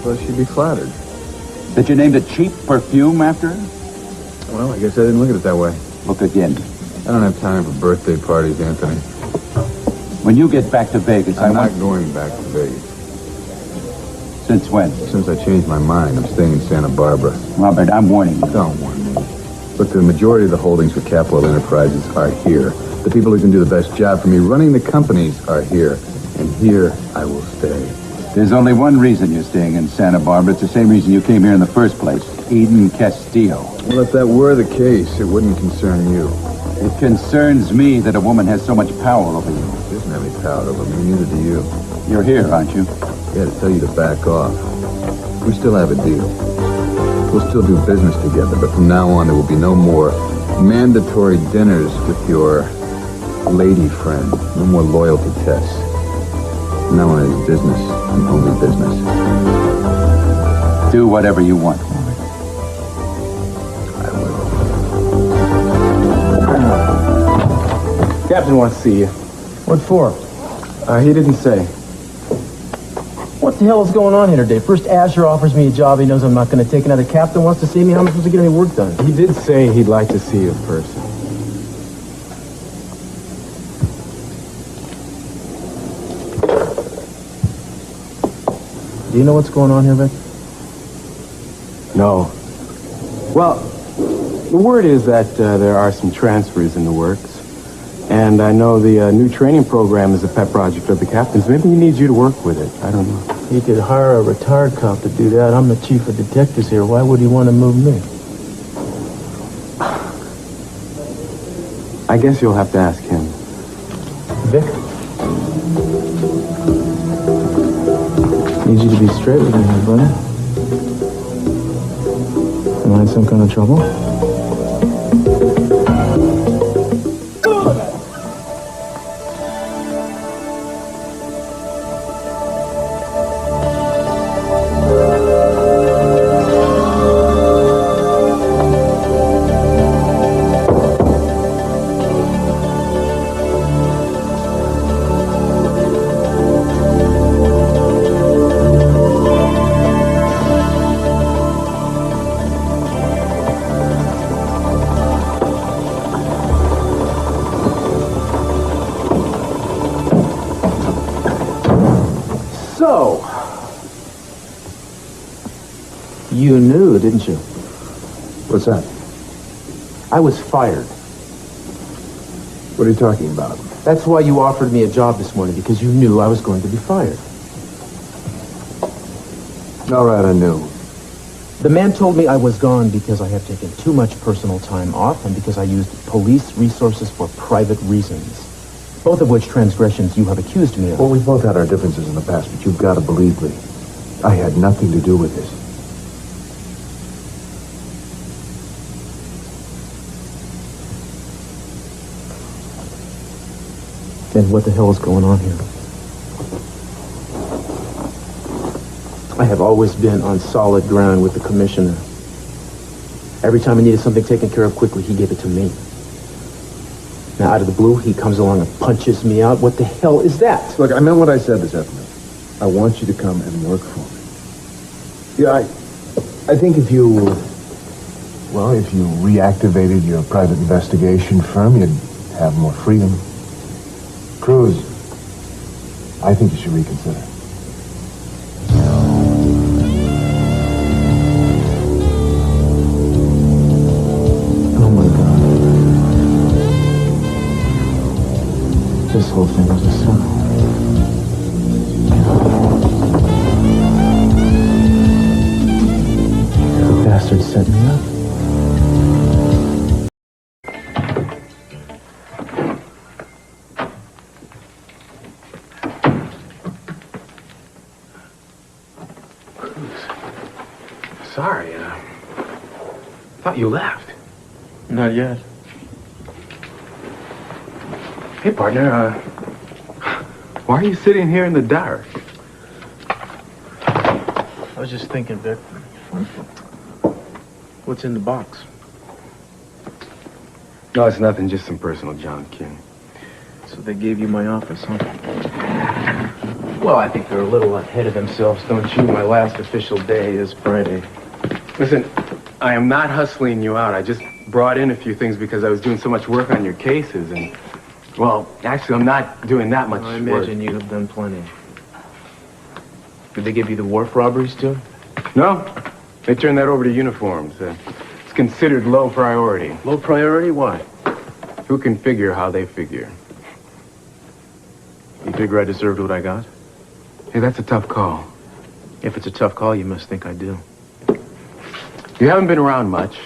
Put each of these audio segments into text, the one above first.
Well, she'd be flattered. That you named a cheap perfume after her? Well, I guess I didn't look at it that way. Look again. I don't have time for birthday parties, Anthony. When you get back to Vegas, I'm not going back to Vegas. Since when? Since I changed my mind, I'm staying in Santa Barbara. Robert, I'm warning you. Don't warn me. Look, the majority of the holdings for Capital Enterprises are here. The people who can do the best job for me running the companies are here. And here I will stay. There's only one reason you're staying in Santa Barbara. It's the same reason you came here in the first place. Eden Castillo. Well, if that were the case, it wouldn't concern you. It concerns me that a woman has so much power over you. She doesn't have any power over me, neither do you. You're here, aren't you? Yeah, to tell you to back off. We still have a deal. We'll still do business together, but from now on there will be no more mandatory dinners with your lady friend. No more loyalty tests. From now on it's business and only business. Do whatever you want. I will. Captain wants to see you. What for? He didn't say. What the hell is going on here today? First Asher offers me a job he knows I'm not going to take. Another captain wants to see me. How am I supposed to get any work done? He did say he'd like to see you in person. Do you know what's going on here, Vic? No. Well, the word is that there are some transfers in the works. And I know the new training program is a pet project of the captain's. Maybe he needs you to work with it. I don't know. He could hire a retired cop to do that. I'm the chief of detectives here. Why would he want to move me? I guess you'll have to ask him. Vic? Need you to be straight with me here, buddy. Am I in some kind of trouble? You knew, didn't you? What's that? I was fired. What are you talking about? That's why you offered me a job this morning, because you knew I was going to be fired. All right, I knew. The man told me I was gone because I had taken too much personal time off and because I used police resources for private reasons. Both of which transgressions you have accused me of. Well, we both had our differences in the past, but you've got to believe me. I had nothing to do with this. Then what the hell is going on here? I have always been on solid ground with the commissioner. Every time I needed something taken care of quickly, he gave it to me. Now, out of the blue, he comes along and punches me out. What the hell is that? Look, I meant what I said this afternoon. I want you to come and work for me. Yeah, I think if you reactivated your private investigation firm, you'd have more freedom. Cruz, I think you should reconsider. Oh my God. This whole thing was a setup. The bastard set me up. Sorry, thought you left. Not yet. Hey, partner, why are you sitting here in the dark? I was just thinking, Vic. What's in the box? No, it's nothing, just some personal junk, kid. So they gave you my office, huh? Well, I think they're a little ahead of themselves, don't you? My last official day is Friday. Listen, I am not hustling you out. I just brought in a few things because I was doing so much work on your cases and... Well, actually, I'm not doing that much I work. imagine you have done plenty. Did they give you the wharf robberies, too? No, they turned that over to uniforms. It's considered low priority. Low priority? Why? Who can figure how they figure? You figure I deserved what I got? Hey, that's a tough call. If it's a tough call, you must think I do. You haven't been around much,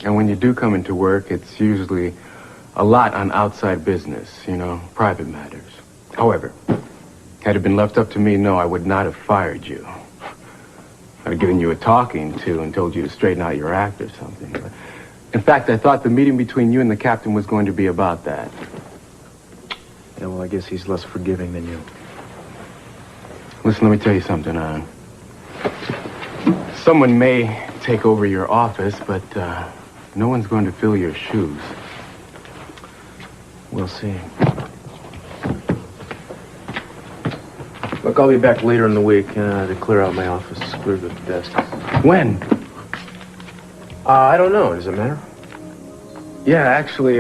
and when you do come into work, it's usually a lot on outside business, you know, private matters. However, had it been left up to me, no, I would not have fired you. I'd have given you a talking to and told you to straighten out your act or something. But in fact, I thought the meeting between you and the captain was going to be about that. Yeah, well, I guess he's less forgiving than you. Listen, let me tell you something, someone may take over your office, but no one's going to fill your shoes. We'll see. Look, I'll be back later in the week to clear out my office, clear the desk. When? I don't know. Does it matter? Yeah, actually,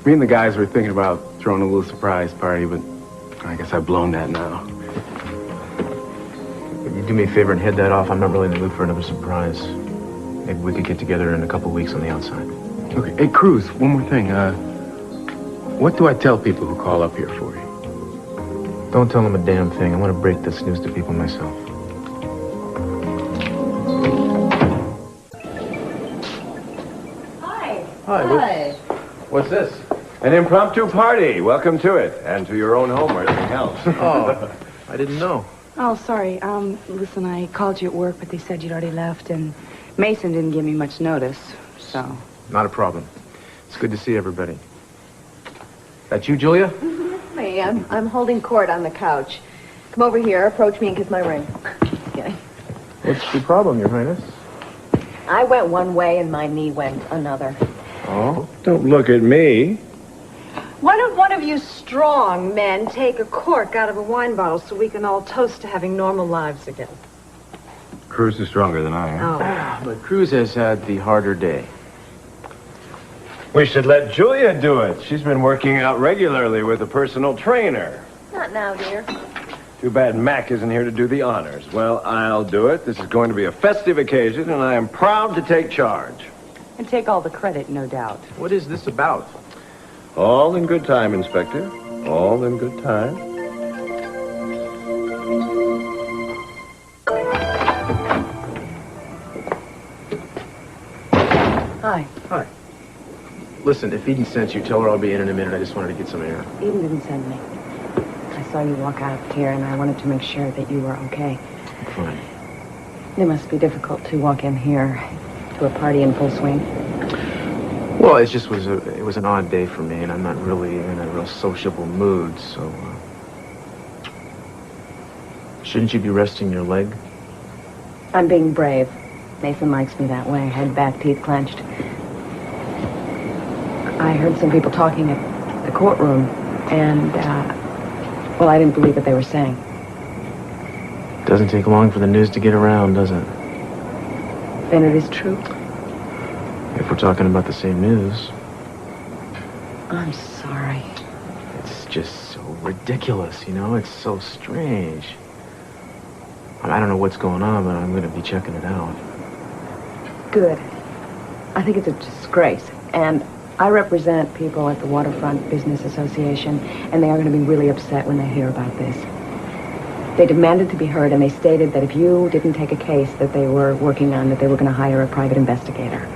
me and the guys were thinking about throwing a little surprise party, but I guess I've blown that now. Would you do me a favor and head that off? I'm not really in the mood for another surprise. Maybe we could get together in a couple weeks on the outside. Okay. Hey, Cruz, one more thing. What do I tell people who call up here for you? Don't tell them a damn thing. I want to break this news to people myself. Hi. Hi. What's this? An impromptu party. Welcome to it. And to your own home where everything helps. Oh, I didn't know. Oh, sorry. Listen, I called you at work, but they said you'd already left, and Mason didn't give me much notice, so... Not a problem. It's good to see everybody. That you, Julia? Me, I'm holding court on the couch. Come over here, approach me, and kiss my ring. Okay. What's the problem, Your Highness? I went one way and my knee went another. Oh? Don't look at me. Why don't one of you strong men take a cork out of a wine bottle so we can all toast to having normal lives again? Cruz is stronger than I am. Oh. But Cruz has had the harder day. We should let Julia do it. She's been working out regularly with a personal trainer. Not now, dear. Too bad Mac isn't here to do the honors. Well, I'll do it. This is going to be a festive occasion, and I am proud to take charge. And take all the credit, no doubt. What is this about? All in good time, Inspector. All in good time. Hi. Hi. Listen, if Eden sent you, tell her I'll be in a minute. I just wanted to get some air. Eden didn't send me. I saw you walk out here, and I wanted to make sure that you were okay. Fine. It must be difficult to walk in here to a party in full swing. Well, it just was it was an odd day for me, and I'm not really in a real sociable mood, so... Shouldn't you be resting your leg? I'm being brave. Mason likes me that way, head back, teeth clenched. I heard some people talking at the courtroom, and, well, I didn't believe what they were saying. Doesn't take long for the news to get around, does it? Then it is true. If we're talking about the same news. I'm sorry. It's just so ridiculous, you know? It's so strange. I don't know what's going on, but I'm going to be checking it out. Good. I think it's a disgrace, and I represent people at the Waterfront Business Association, and they are going to be really upset when they hear about this. They demanded to be heard, and they stated that if you didn't take a case that they were working on, that they were going to hire a private investigator.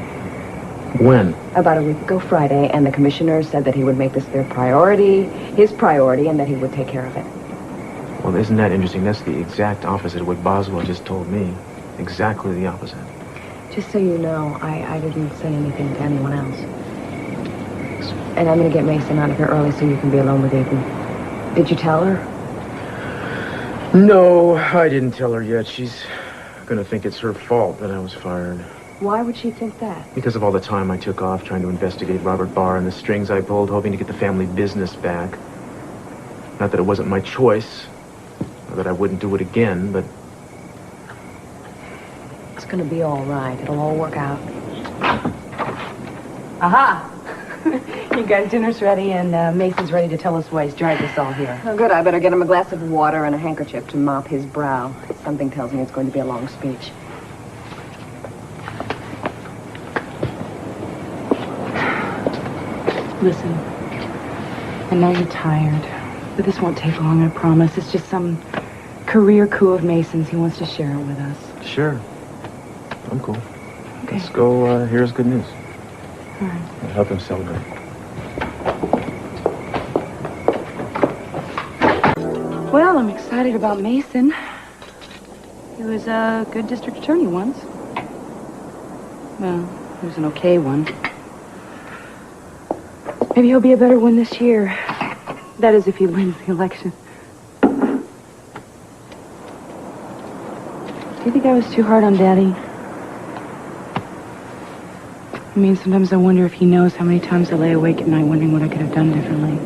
When? About a week ago Friday, and the commissioner said that he would make this their priority, his priority, and that he would take care of it. Well, isn't that interesting? That's the exact opposite of what Boswell just told me. Exactly the opposite. Just so you know, I didn't say anything to anyone else. And I'm going to get Mason out of here early so you can be alone with Eden. Did you tell her? No, I didn't tell her yet. She's going to think it's her fault that I was fired. Why would she think that? Because of all the time I took off trying to investigate Robert Barr and the strings I pulled, hoping to get the family business back. Not that it wasn't my choice. Not that I wouldn't do it again, but... It's gonna be all right. It'll all work out. Aha! You guys, dinner's ready, and Mason's ready to tell us why he's dragged us all here. Oh, good. I better get him a glass of water and a handkerchief to mop his brow. Something tells me it's going to be a long speech. Listen, I know you're tired, but this won't take long, I promise. It's just some career coup of Mason's. He wants to share it with us. Sure. I'm cool. Okay. Let's go hear his good news. All right. I'll help him celebrate. Well, I'm excited about Mason. He was a good district attorney once. Well, he was an okay one. Maybe he'll be a better one this year. That is, if he wins the election. Do you think I was too hard on Daddy? I mean, sometimes I wonder if he knows how many times I lay awake at night wondering what I could have done differently.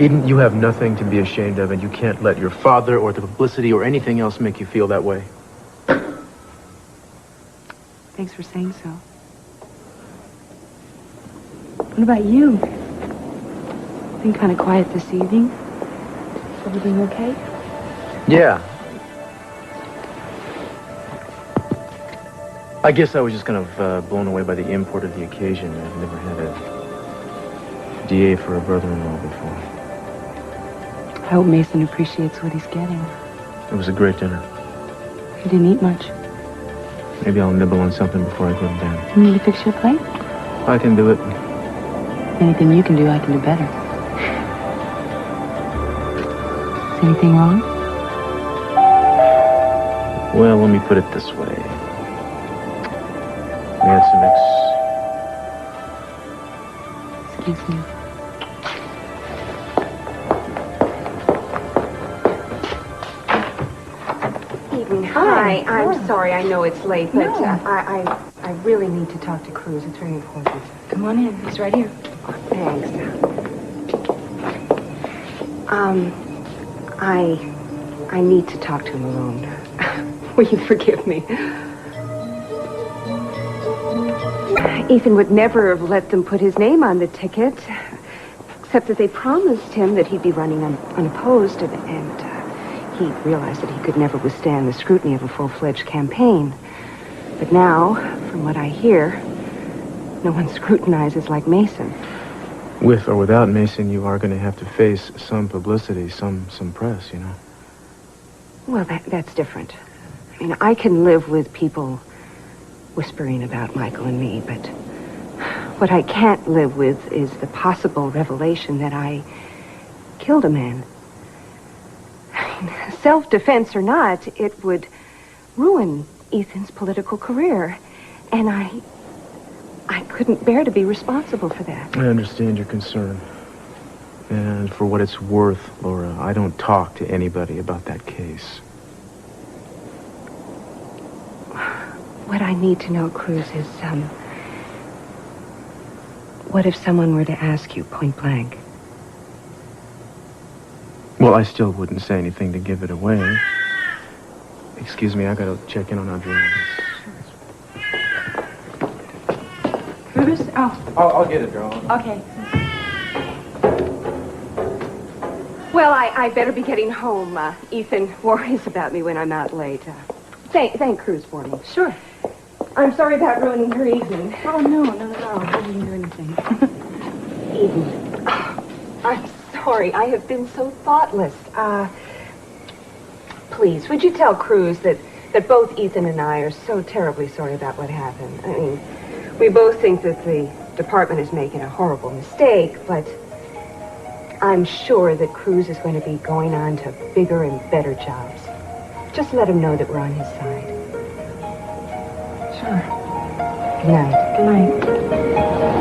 Eden, you have nothing to be ashamed of, and you can't let your father or the publicity or anything else make you feel that way. Thanks for saying so. What about you? Been kind of quiet this evening. Everything okay? Yeah. I guess I was just kind of blown away by the import of the occasion. I've never had a DA for a brother-in-law before. I hope Mason appreciates what he's getting. It was a great dinner. He didn't eat much. Maybe I'll nibble on something before I go to bed. You need to fix your plate? I can do it. Anything you can do, I can do better. Is anything wrong? Well, let me put it this way. We had some Excuse me. Eden, hi. I'm sorry, I know it's late, but No. I really need to talk to Cruz. It's very important. Come on in. He's right here. Thanks. I need to talk to him alone. Will you forgive me? Ethan would never have let them put his name on the ticket, except that they promised him that he'd be running unopposed, and he realized that he could never withstand the scrutiny of a full-fledged campaign. But now, from what I hear, no one scrutinizes like Mason. With or without Mason, you are going to have to face some publicity, some press, you know. Well, that's different. I mean, I can live with people whispering about Michael and me, but what I can't live with is the possible revelation that I killed a man. I mean, self-defense or not, it would ruin Ethan's political career, and I couldn't bear to be responsible for that. I understand your concern. And for what it's worth, Laura, I don't talk to anybody about that case. What I need to know, Cruz, is, what if someone were to ask you point blank? Well, I still wouldn't say anything to give it away. Excuse me, I gotta check in on Adriana. Cruz? Oh, I'll get it, girl. okay. Well, I better be getting home. Ethan worries about me when I'm out late. Thank Cruz for me. Sure. I'm sorry about ruining her evening. Oh, no. I didn't do anything. Eden, I'm sorry. I have been so thoughtless. Please, would you tell Cruz that both Ethan and I are so terribly sorry about what happened? I mean, we both think that the department is making a horrible mistake, but I'm sure that Cruz is going to be going on to bigger and better jobs. Just let him know that we're on his side. Sure. Good night. Good night.